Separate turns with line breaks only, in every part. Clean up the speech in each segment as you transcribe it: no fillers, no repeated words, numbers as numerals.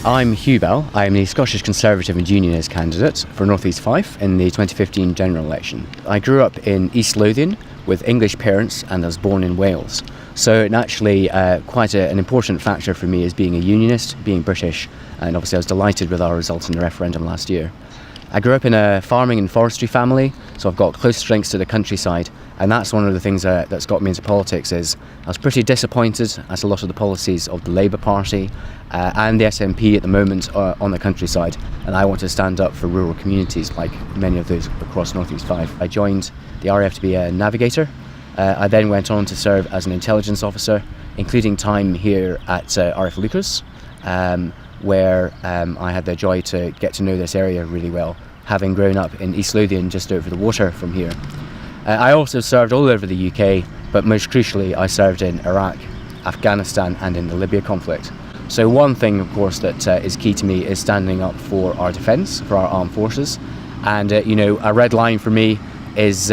I'm Hugh Bell. I'm the Scottish Conservative and Unionist candidate for North East Fife in the 2015 general election. I grew up in East Lothian with English parents and I was born in Wales. So naturally quite an important factor for me is being a unionist, being British, and obviously I was delighted with our results in the referendum last year. I grew up in a farming and forestry family, so I've got close links to the countryside, and that's one of the things that's got me into politics. Is I was pretty disappointed at a lot of the policies of the Labour Party and the SNP at the moment on the countryside, and I want to stand up for rural communities like many of those across North East Fife. I joined the RAF to be a navigator. I then went on to serve as an intelligence officer, including time here at RAF Lucas, where I had the joy to get to know this area really well, having grown up in East Lothian just over the water from here. I also served all over the UK, but most crucially I served in Iraq, Afghanistan and in the Libya conflict. So one thing of course that is key to me is standing up for our defence, for our armed forces, and a red line for me is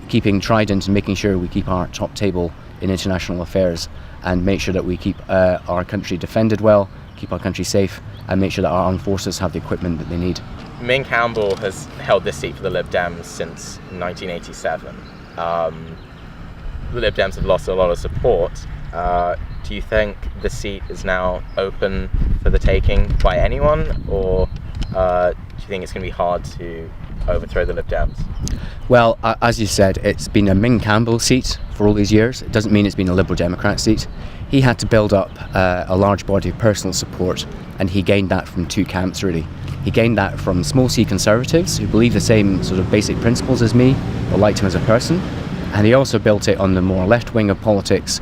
keeping Trident and making sure we keep our top table in international affairs and make sure that we keep our country defended well, keep our country safe, and make sure that our armed forces have the equipment that they need.
Ming Campbell has held this seat for the Lib Dems since 1987. The Lib Dems have lost a lot of support. Do you think the seat is now open for the taking by anyone, or do you think it's going to be hard to overthrow the Lib Dems?
Well, as you said, it's been a Ming Campbell seat for all these years. It doesn't mean it's been a Liberal Democrat seat. He had to build up a large body of personal support, and he gained that from two camps really. He gained that from small C Conservatives who believe the same sort of basic principles as me, but liked him as a person, and he also built it on the more left wing of politics,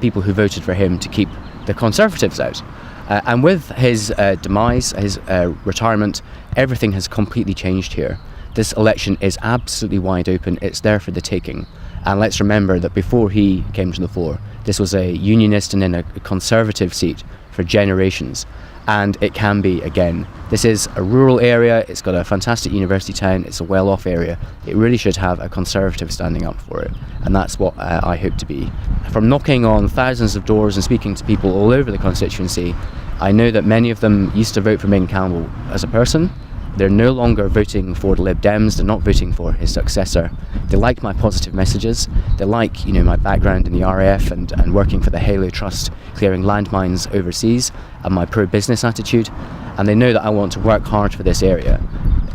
people who voted for him to keep the Conservatives out. And with his demise, his retirement, everything has completely changed here. This election is absolutely wide open. It's there for the taking. And let's remember that before he came to the fore, this was a unionist and then a Conservative seat for generations. And it can be again. This is a rural area, it's got a fantastic university town, it's a well-off area. It really should have a Conservative standing up for it. And that's what I hope to be. From knocking on thousands of doors and speaking to people all over the constituency, I know that many of them used to vote for Ming Campbell as a person. They're no longer voting for the Lib Dems, they're not voting for his successor. They like my positive messages, they like my background in the RAF and working for the Halo Trust, clearing landmines overseas, and my pro-business attitude, and they know that I want to work hard for this area,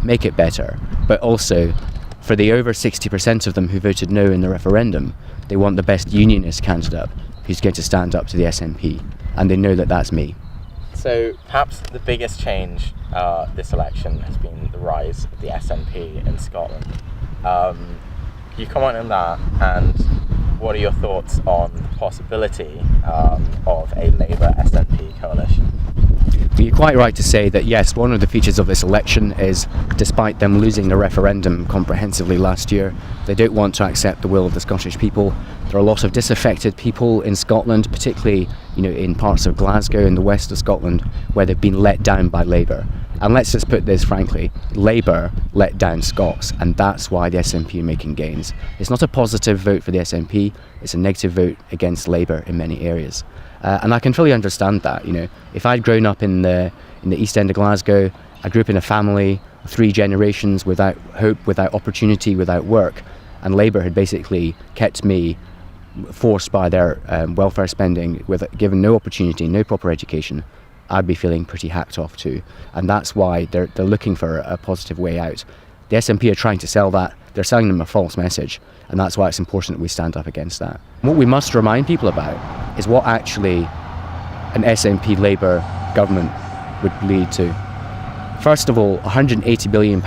make it better, but also for the over 60% of them who voted no in the referendum, they want the best unionist candidate who's going to stand up to the SNP, and they know that that's me.
So perhaps the biggest change this election has been the rise of the SNP in Scotland. Can you comment on that, and what are your thoughts on the possibility of a Labour SNP coalition?
Well, you're quite right to say that yes, one of the features of this election is, despite them losing the referendum comprehensively last year, they don't want to accept the will of the Scottish people. There are a lot of disaffected people in Scotland, particularly in parts of Glasgow in the west of Scotland, where they've been let down by Labour. And let's just put this frankly, Labour let down Scots, and that's why the SNP are making gains. It's not a positive vote for the SNP, it's a negative vote against Labour in many areas. And I can fully understand that. If I'd grown up in the East End of Glasgow, I grew up in a family of 3 generations without hope, without opportunity, without work, and Labour had basically kept me forced by their welfare spending, given no opportunity, no proper education, I'd be feeling pretty hacked off too. And that's why they're looking for a positive way out. The SNP are trying to sell that. They're selling them a false message, and that's why it's important that we stand up against that. What we must remind people about is what actually an SNP Labour government would lead to. First of all, £180 billion of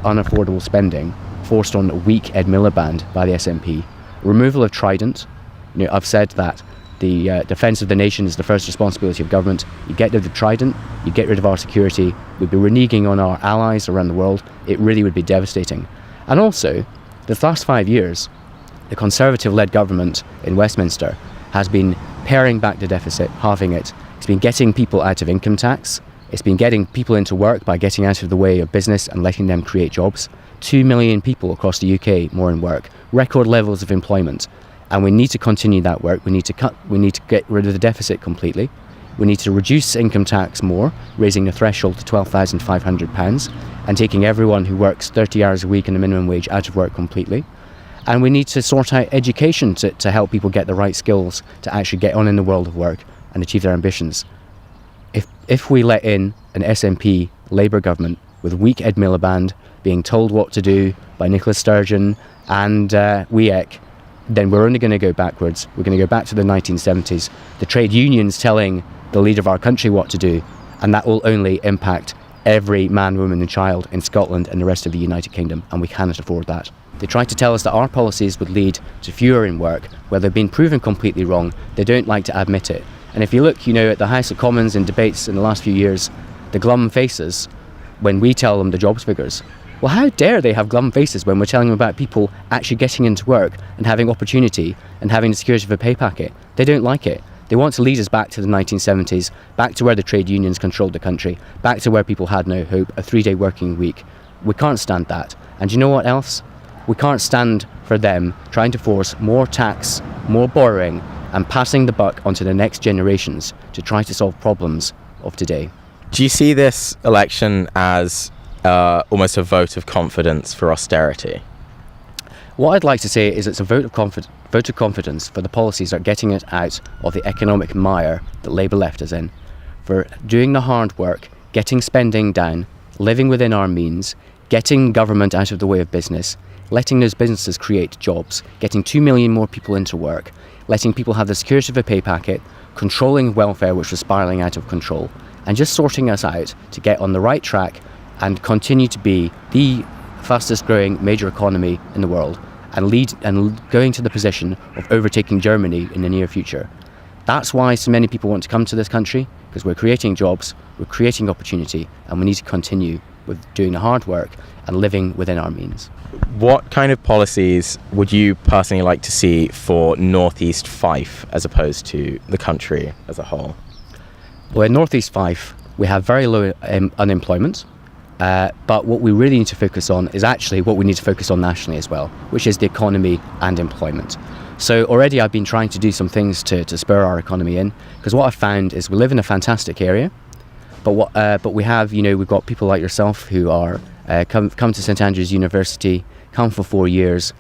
unaffordable spending forced on a weak Ed Miliband by the SNP. Removal of Trident. I've said that the defence of the nation is the first responsibility of government. You get rid of Trident, you get rid of our security, we'd be reneging on our allies around the world. It really would be devastating. And also, the last 5 years, the Conservative-led government in Westminster has been paring back the deficit, halving it. It's been getting people out of income tax. It's been getting people into work by getting out of the way of business and letting them create jobs. 2 million people across the UK more in work, record levels of employment. And we need to continue that work. We need to get rid of the deficit completely. We need to reduce income tax more, raising the threshold to £12,500 and taking everyone who works 30 hours a week and a minimum wage out of work completely. And we need to sort out education to help people get the right skills to actually get on in the world of work and achieve their ambitions. If we let in an SNP Labour government with weak Ed Miliband being told what to do by Nicola Sturgeon and WEEC, then we're only going to go backwards. We're going to go back to the 1970s, the trade unions telling the leader of our country what to do, and that will only impact every man, woman and child in Scotland and the rest of the United Kingdom, and we cannot afford that. They try to tell us that our policies would lead to fewer in work, where they've been proven completely wrong. They don't like to admit it. And if you look, at the House of Commons in debates in the last few years, the glum faces when we tell them the jobs figures. Well, how dare they have glum faces when we're telling them about people actually getting into work and having opportunity and having the security of a pay packet? They don't like it. They want to lead us back to the 1970s, back to where the trade unions controlled the country, back to where people had no hope, a 3-day working week. We can't stand that. And you know what else? We can't stand for them trying to force more tax, more borrowing, and passing the buck onto the next generations to try to solve problems of today.
Do you see this election as almost a vote of confidence for austerity?
What I'd like to say is it's a vote of confidence for the policies that are getting it out of the economic mire that Labour left us in, for doing the hard work, getting spending down, living within our means, getting government out of the way of business, letting those businesses create jobs, getting 2 million more people into work, letting people have the security of a pay packet, controlling welfare which was spiralling out of control, and just sorting us out to get on the right track and continue to be the fastest growing major economy in the world and going to the position of overtaking Germany in the near future. That's why so many people want to come to this country, because we're creating jobs, we're creating opportunity, and we need to continue with doing the hard work and living within our means.
What kind of policies would you personally like to see for Northeast Fife as opposed to the country as a whole?
Well, in Northeast Fife, we have very low unemployment, but what we really need to focus on is actually what we need to focus on nationally as well, which is the economy and employment. So already I've been trying to do some things to spur our economy in, because what I've found is we live in a fantastic area, but we have, we've got people like yourself who are come to St Andrews University, come for 4 years,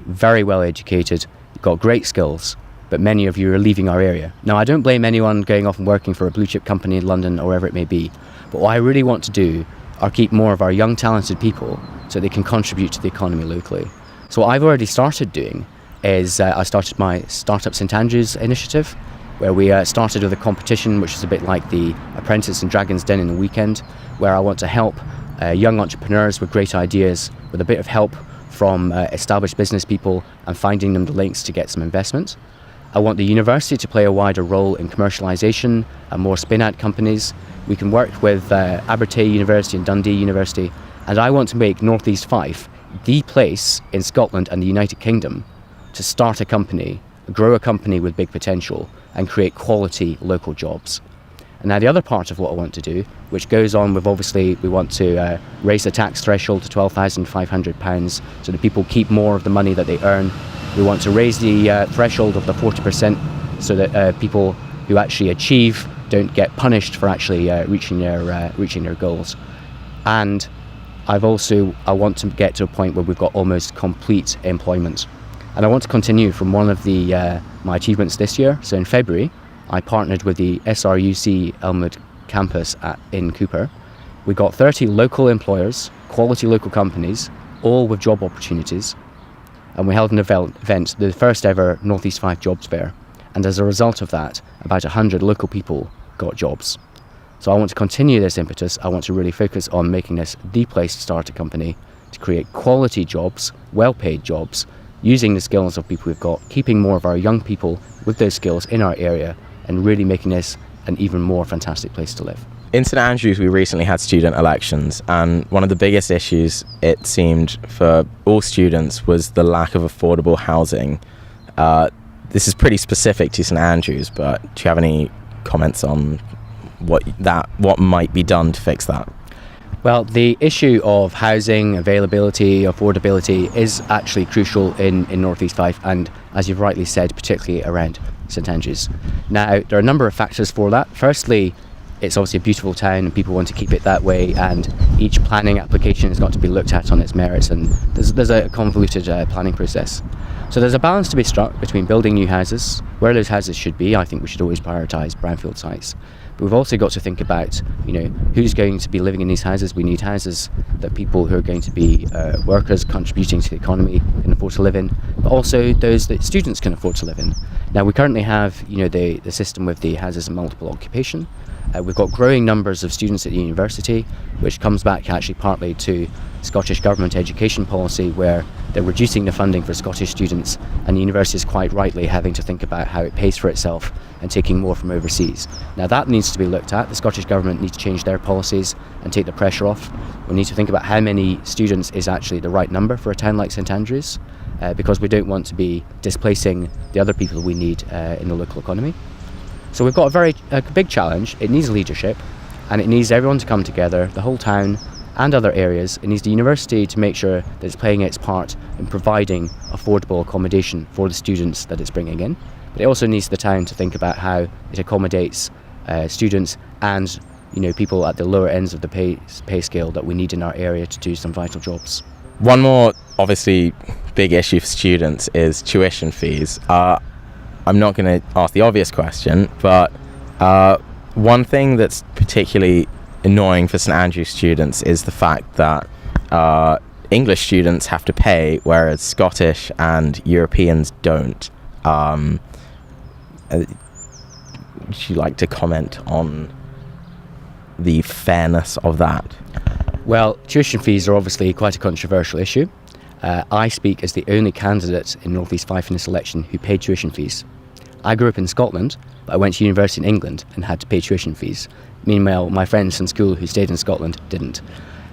very well educated, got great skills, but many of you are leaving our area. Now, I don't blame anyone going off and working for a blue chip company in London or wherever it may be, but what I really want to do are keep more of our young talented people so they can contribute to the economy locally. So what I've already started doing is I started my Startup St Andrews initiative, where we started with a competition which is a bit like the Apprentice and Dragon's Den in the weekend, where I want to help young entrepreneurs with great ideas, with a bit of help from established business people and finding them the links to get some investment. I want the university to play a wider role in commercialisation and more spin-out companies. We can work with Abertay University and Dundee University, and I want to make Northeast Fife the place in Scotland and the United Kingdom to start a company, grow a company with big potential, and create quality local jobs. And now the other part of what I want to do, which goes on with, obviously, we want to raise the tax threshold to £12,500 so that people keep more of the money that they earn. We want to raise the threshold of the 40% so that people who actually achieve don't get punished for actually reaching their goals. And I want to get to a point where we've got almost complete employment. And I want to continue from one of the my achievements this year. So in February, I partnered with the SRUC Elmwood campus in Cooper. We got 30 local employers, quality local companies, all with job opportunities. And we held an event, the first ever Northeast Fife Jobs Fair. And as a result of that, about 100 local people got jobs. So I want to continue this impetus. I want to really focus on making this the place to start a company, to create quality jobs, well-paid jobs, using the skills of people we've got, keeping more of our young people with those skills in our area, and really making this an even more fantastic place to live.
In St Andrews, we recently had student elections, and one of the biggest issues, it seemed, for all students was the lack of affordable housing. This is pretty specific to St Andrews, but do you have any comments on what might be done to fix that?
Well, the issue of housing availability, affordability is actually crucial in Northeast Fife, and as you've rightly said, particularly around St Andrews. Now, there are a number of factors for that. Firstly, it's obviously a beautiful town and people want to keep it that way, and each planning application has got to be looked at on its merits, and there's a convoluted planning process. So there's a balance to be struck between building new houses, where those houses should be. I think we should always prioritise brownfield sites. But we've also got to think about, who's going to be living in these houses. We need houses that people who are going to be workers contributing to the economy can afford to live in, but also those that students can afford to live in. Now, we currently have, the system with the houses of multiple occupation. We've got growing numbers of students at the university, which comes back actually partly to Scottish Government education policy, where they're reducing the funding for Scottish students, and the university is quite rightly having to think about how it pays for itself and taking more from overseas. Now, that needs to be looked at. The Scottish Government needs to change their policies and take the pressure off. We need to think about how many students is actually the right number for a town like St Andrews, because we don't want to be displacing the other people we need in the local economy. So we've got a very big challenge. It needs leadership, and it needs everyone to come together, the whole town and other areas. It needs the university to make sure that it's playing its part in providing affordable accommodation for the students that it's bringing in. But it also needs the town to think about how it accommodates students and people at the lower ends of the pay scale that we need in our area to do some vital jobs.
One more, obviously, big issue for students is tuition fees. I'm not going to ask the obvious question, but one thing that's particularly annoying for St Andrews students is the fact that English students have to pay, whereas Scottish and Europeans don't. Would you like to comment on the fairness of that?
Well, tuition fees are obviously quite a controversial issue. I speak as the only candidate in North East Fife in this election who paid tuition fees. I grew up in Scotland, but I went to university in England and had to pay tuition fees. Meanwhile, my friends from school who stayed in Scotland didn't.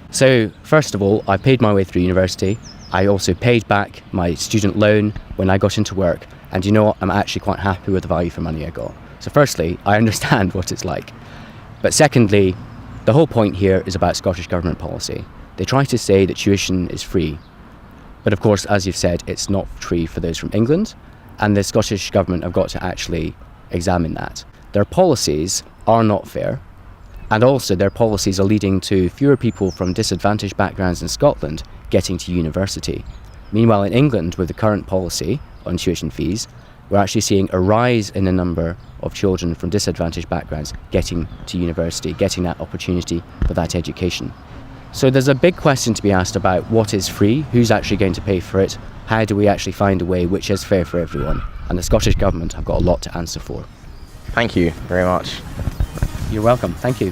So, first of all, I paid my way through university. I also paid back my student loan when I got into work. And you know what? I'm actually quite happy with the value for money I got. So firstly, I understand what it's like. But secondly, the whole point here is about Scottish Government policy. They try to say that tuition is free. But of course, as you've said, it's not free for those from England. And the Scottish Government have got to actually examine that. Their policies are not fair. And also their policies are leading to fewer people from disadvantaged backgrounds in Scotland getting to university. Meanwhile, in England, with the current policy on tuition fees, we're actually seeing a rise in the number of children from disadvantaged backgrounds getting to university, getting that opportunity for that education. So there's a big question to be asked about what is free, who's actually going to pay for it, how do we actually find a way which is fair for everyone? And the Scottish Government have got a lot to answer for.
Thank you very much.
You're welcome. Thank you.